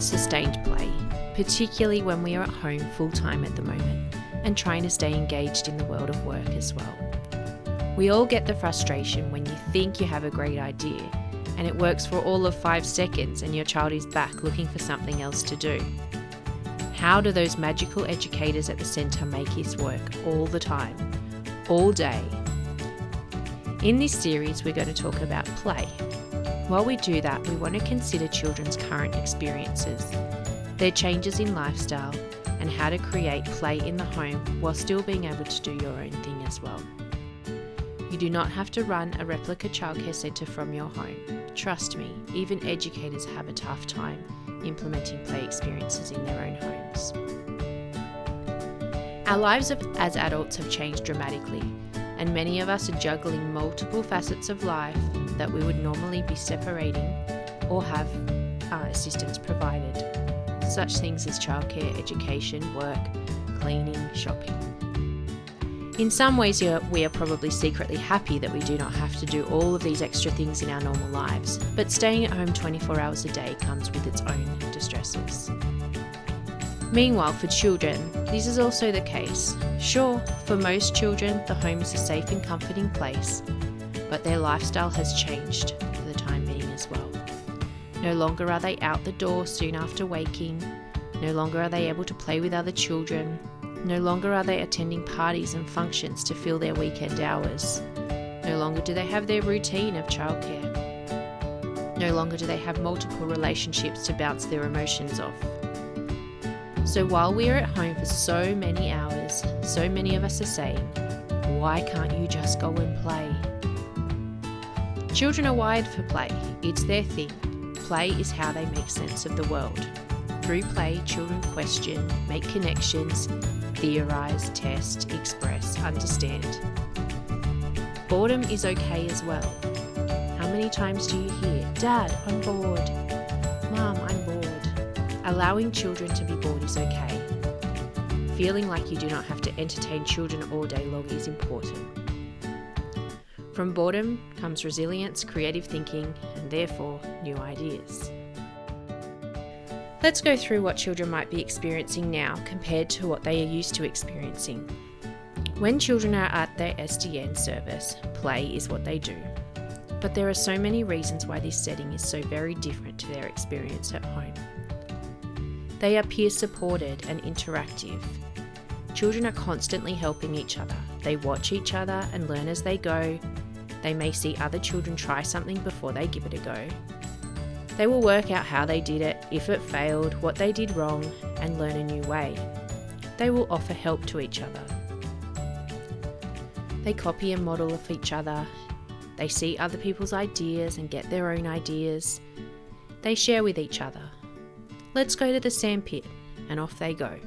sustained play, particularly when we are at home full-time at the moment and trying to stay engaged in the world of work as well. We all get the frustration when you think you have a great idea and it works for all of 5 seconds and your child is back looking for something else to do. How do those magical educators at the centre make this work all the time, all day? In this series, we're going to talk about play. While we do that, we want to consider children's current experiences, their changes in lifestyle, and how to create play in the home while still being able to do your own thing as well. You do not have to run a replica childcare centre from your home. Trust me, even educators have a tough time implementing play experiences in their own homes. Our lives as adults have changed dramatically, and many of us are juggling multiple facets of life that we would normally be separating or have assistance provided. Such things as childcare, education, work, cleaning, shopping. In some ways, we are probably secretly happy that we do not have to do all of these extra things in our normal lives, but staying at home 24 hours a day comes with its own distresses. Meanwhile, for children, this is also the case. Sure, for most children, the home is a safe and comforting place, but their lifestyle has changed for the time being as well. No longer are they out the door soon after waking, no longer are they able to play with other children, no longer are they attending parties and functions to fill their weekend hours. No longer do they have their routine of childcare. No longer do they have multiple relationships to bounce their emotions off. So while we are at home for so many hours, so many of us are saying, why can't you just go and play? Children are wired for play. It's their thing. Play is how they make sense of the world. Through play, children question, make connections, theorise, test, express, understand. Boredom is okay as well. How many times do you hear, Dad, I'm bored. Mum, I'm bored. Allowing children to be bored is okay. Feeling like you do not have to entertain children all day long is important. From boredom comes resilience, creative thinking, and therefore new ideas. Let's go through what children might be experiencing now compared to what they are used to experiencing. When children are at their SDN service, play is what they do. But there are so many reasons why this setting is so very different to their experience at home. They are peer supported and interactive. Children are constantly helping each other. They watch each other and learn as they go. They may see other children try something before they give it a go. They will work out how they did it, if it failed, what they did wrong, and learn a new way. They will offer help to each other. They copy and model of each other. They see other people's ideas and get their own ideas. They share with each other. Let's go to the sandpit, and off they go.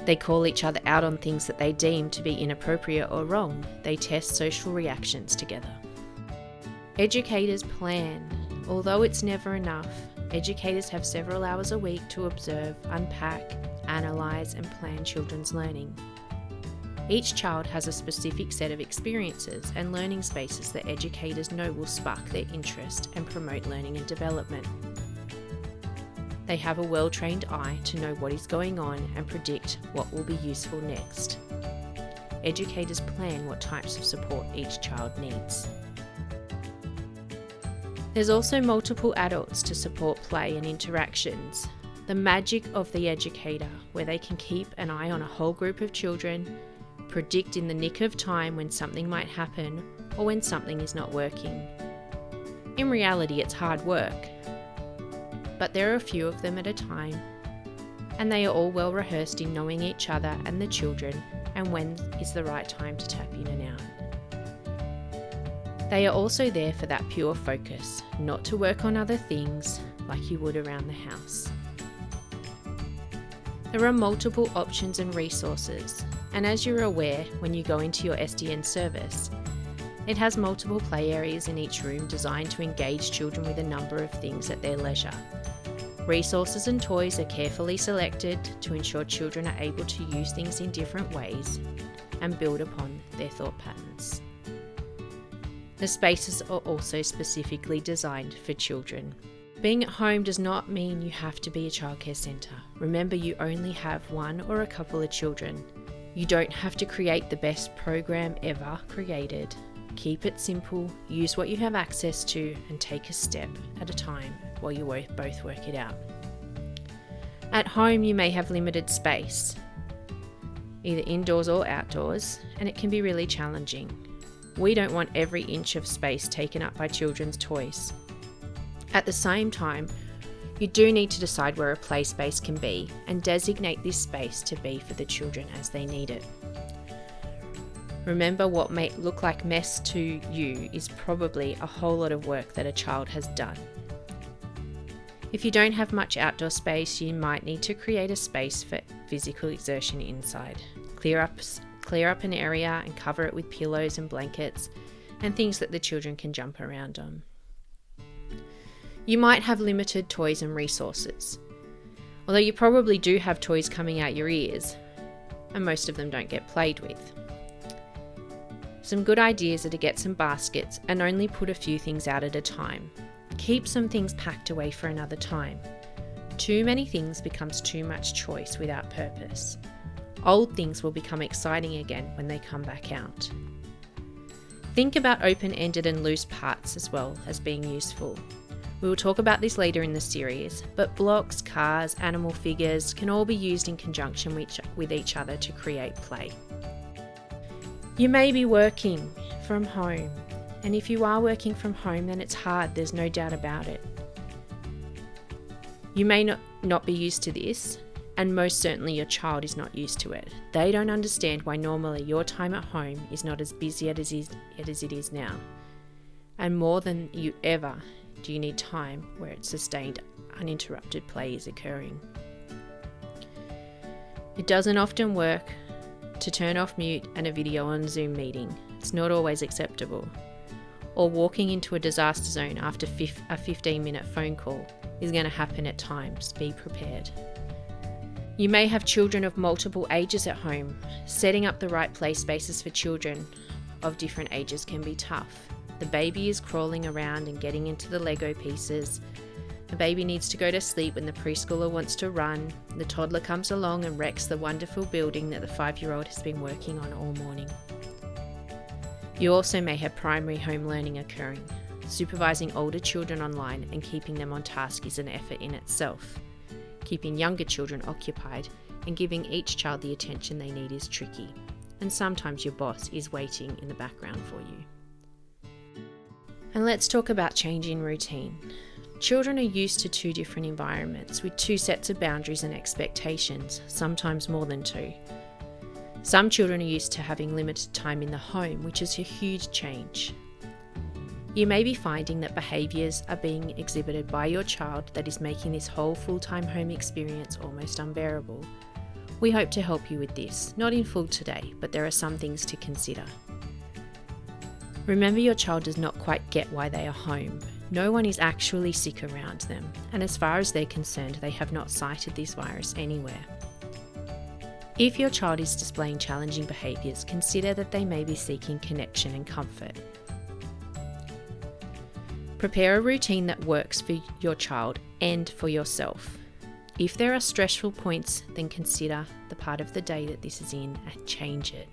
They call each other out on things that they deem to be inappropriate or wrong. They test social reactions together. Educators plan. Although it's never enough, educators have several hours a week to observe, unpack, analyse and plan children's learning. Each child has a specific set of experiences and learning spaces that educators know will spark their interest and promote learning and development. They have a well-trained eye to know what is going on and predict what will be useful next. Educators plan what types of support each child needs. There's also multiple adults to support play and interactions. The magic of the educator, where they can keep an eye on a whole group of children, predict in the nick of time when something might happen or when something is not working. In reality, it's hard work, but there are a few of them at a time, and they are all well rehearsed in knowing each other and the children and when is the right time to tap in and out. They are also there for that pure focus, not to work on other things like you would around the house. There are multiple options and resources, and as you're aware when you go into your SDN service, it has multiple play areas in each room designed to engage children with a number of things at their leisure. Resources and toys are carefully selected to ensure children are able to use things in different ways and build upon their thought patterns. The spaces are also specifically designed for children. Being at home does not mean you have to be a childcare centre. Remember, you only have one or a couple of children. You don't have to create the best program ever created. Keep it simple, use what you have access to, and take a step at a time while you both work it out. At home, you may have limited space, either indoors or outdoors, and it can be really challenging. We don't want every inch of space taken up by children's toys. At the same time, you do need to decide where a play space can be and designate this space to be for the children as they need it. Remember, what may look like mess to you is probably a whole lot of work that a child has done. If you don't have much outdoor space, you might need to create a space for physical exertion inside. Clear up an area and cover it with pillows and blankets and things that the children can jump around on. You might have limited toys and resources. Although you probably do have toys coming out your ears, and most of them don't get played with. Some good ideas are to get some baskets and only put a few things out at a time. Keep some things packed away for another time. Too many things becomes too much choice without purpose. Old things will become exciting again when they come back out. Think about open-ended and loose parts as well as being useful. We will talk about this later in the series, but blocks, cars, animal figures can all be used in conjunction with each other to create play. You may be working from home, and if you are working from home, then it's hard, there's no doubt about it. You may not be used to this, and most certainly your child is not used to it. They don't understand why normally your time at home is not as busy as it is now. And more than you ever do you need time where it's sustained, uninterrupted play is occurring. It doesn't often work to turn off mute and a video on Zoom meeting. It's not always acceptable. Or walking into a disaster zone after a 15-minute phone call is going to happen at times. Be prepared. You may have children of multiple ages at home. Setting up the right play spaces for children of different ages can be tough. The baby is crawling around and getting into the Lego pieces. The baby needs to go to sleep when the preschooler wants to run. The toddler comes along and wrecks the wonderful building that the 5-year-old has been working on all morning. You also may have primary home learning occurring. Supervising older children online and keeping them on task is an effort in itself. Keeping younger children occupied and giving each child the attention they need is tricky. And sometimes your boss is waiting in the background for you. And let's talk about changing routine. Children are used to 2 different environments with 2 sets of boundaries and expectations, sometimes more than 2. Some children are used to having limited time in the home, which is a huge change. You may be finding that behaviours are being exhibited by your child that is making this whole full-time home experience almost unbearable. We hope to help you with this, not in full today, but there are some things to consider. Remember, your child does not quite get why they are home. No one is actually sick around them, and as far as they're concerned, they have not cited this virus anywhere. If your child is displaying challenging behaviours, consider that they may be seeking connection and comfort. Prepare a routine that works for your child and for yourself. If there are stressful points, then consider the part of the day that this is in and change it.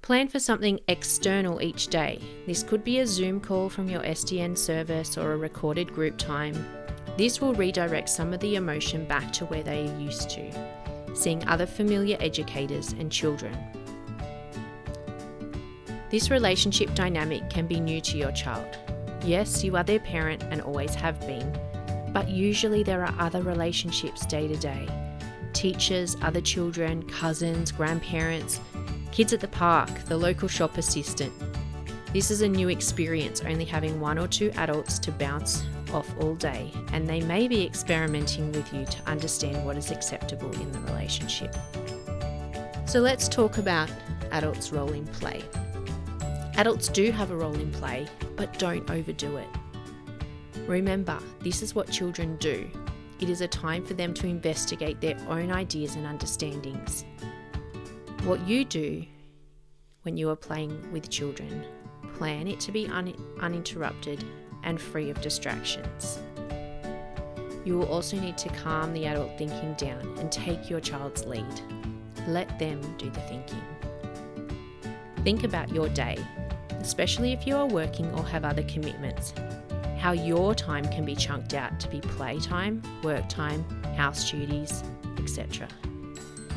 Plan for something external each day. This could be a Zoom call from your SDN service or a recorded group time. This will redirect some of the emotion back to where they are used to, seeing other familiar educators and children. This relationship dynamic can be new to your child. Yes, you are their parent and always have been, but usually there are other relationships day to day. Teachers, other children, cousins, grandparents, kids at the park, the local shop assistant. This is a new experience, only having 1 or 2 adults to bounce off all day, and they may be experimenting with you to understand what is acceptable in the relationship. So let's talk about adults' role in play. Adults do have a role in play, but don't overdo it. Remember, this is what children do. It is a time for them to investigate their own ideas and understandings. What you do when you are playing with children, plan it to be uninterrupted and free of distractions. You will also need to calm the adult thinking down and take your child's lead. Let them do the thinking. Think about your day, especially if you are working or have other commitments, how your time can be chunked out to be playtime, work time, house duties, etc.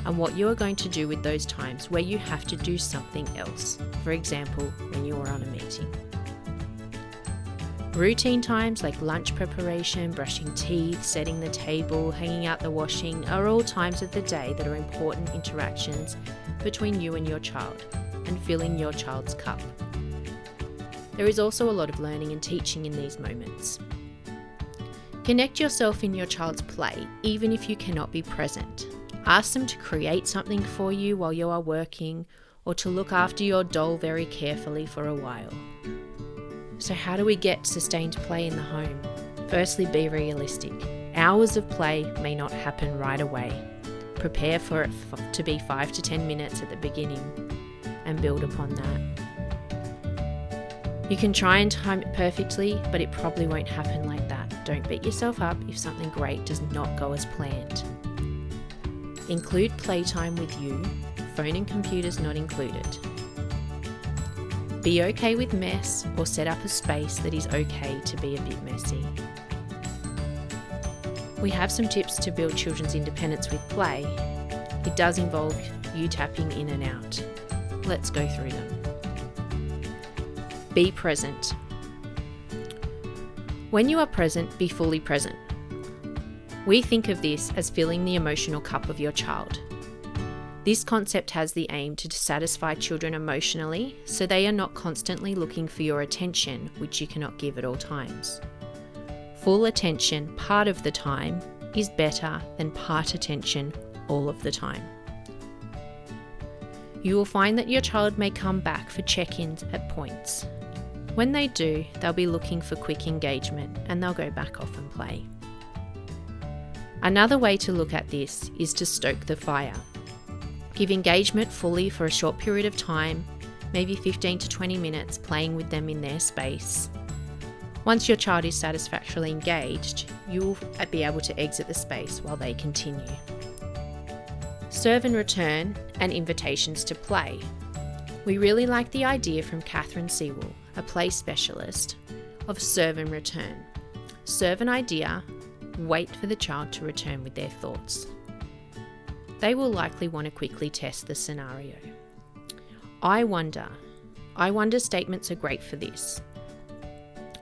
And what you are going to do with those times where you have to do something else, for example, when you are on a meeting. Routine times like lunch preparation, brushing teeth, setting the table, hanging out the washing are all times of the day that are important interactions between you and your child and filling your child's cup. There is also a lot of learning and teaching in these moments. Connect yourself in your child's play, even if you cannot be present. Ask them to create something for you while you are working or to look after your doll very carefully for a while. So how do we get sustained play in the home? Firstly, be realistic. Hours of play may not happen right away. Prepare for it to be 5 to 10 minutes at the beginning and build upon that. You can try and time it perfectly, but it probably won't happen like that. Don't beat yourself up if something great does not go as planned. Include playtime with you, phone and computers not included. Be okay with mess or set up a space that is okay to be a bit messy. We have some tips to build children's independence with play. It does involve you tapping in and out. Let's go through them. Be present. When you are present, be fully present. We think of this as filling the emotional cup of your child. This concept has the aim to satisfy children emotionally, so they are not constantly looking for your attention, which you cannot give at all times. Full attention part of the time is better than part attention all of the time. You will find that your child may come back for check-ins at points. When they do, they'll be looking for quick engagement and they'll go back off and play. Another way to look at this is to stoke the fire. Give engagement fully for a short period of time, maybe 15 to 20 minutes, playing with them in their space. Once your child is satisfactorily engaged, you will be able to exit the space while they continue. Serve and return and invitations to play. We really like the idea from Catherine Sewell, a play specialist, of serve and return. Serve an idea, wait for the child to return with their thoughts. They will likely want to quickly test the scenario. I wonder statements are great for this.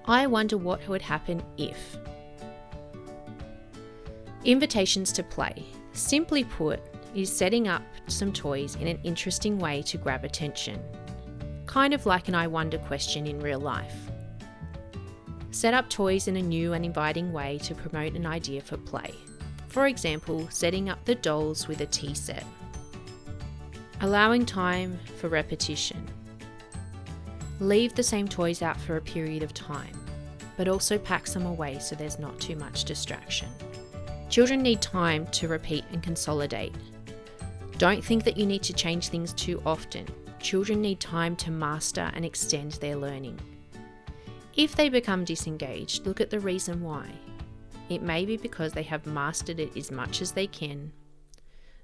I wonder what would happen if. Invitations to play. Simply put, is setting up some toys in an interesting way to grab attention. Kind of like an I wonder question in real life. Set up toys in a new and inviting way to promote an idea for play. For example, setting up the dolls with a tea set. Allowing time for repetition. Leave the same toys out for a period of time, but also pack some away so there's not too much distraction. Children need time to repeat and consolidate. Don't think that you need to change things too often. Children need time to master and extend their learning. If they become disengaged, look at the reason why. It may be because they have mastered it as much as they can.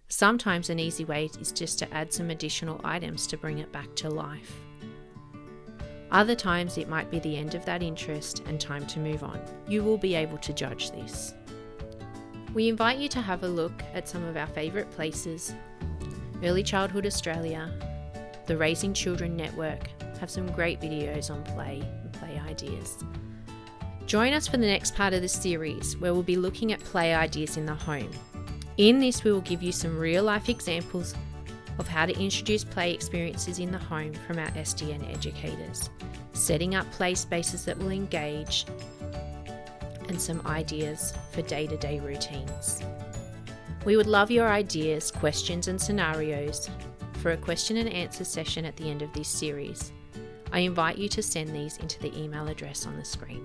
Sometimes an easy way is just to add some additional items to bring it back to life. Other times it might be the end of that interest and time to move on. You will be able to judge this. We invite you to have a look at some of our favourite places. Early Childhood Australia, the Raising Children Network have some great videos on play and play ideas. Join us for the next part of the series where we'll be looking at play ideas in the home. In this, we will give you some real life examples of how to introduce play experiences in the home from our SDN educators, setting up play spaces that will engage, and some ideas for day-to-day routines. We would love your ideas, questions and scenarios for a question and answer session at the end of this series. I invite you to send these into the email address on the screen.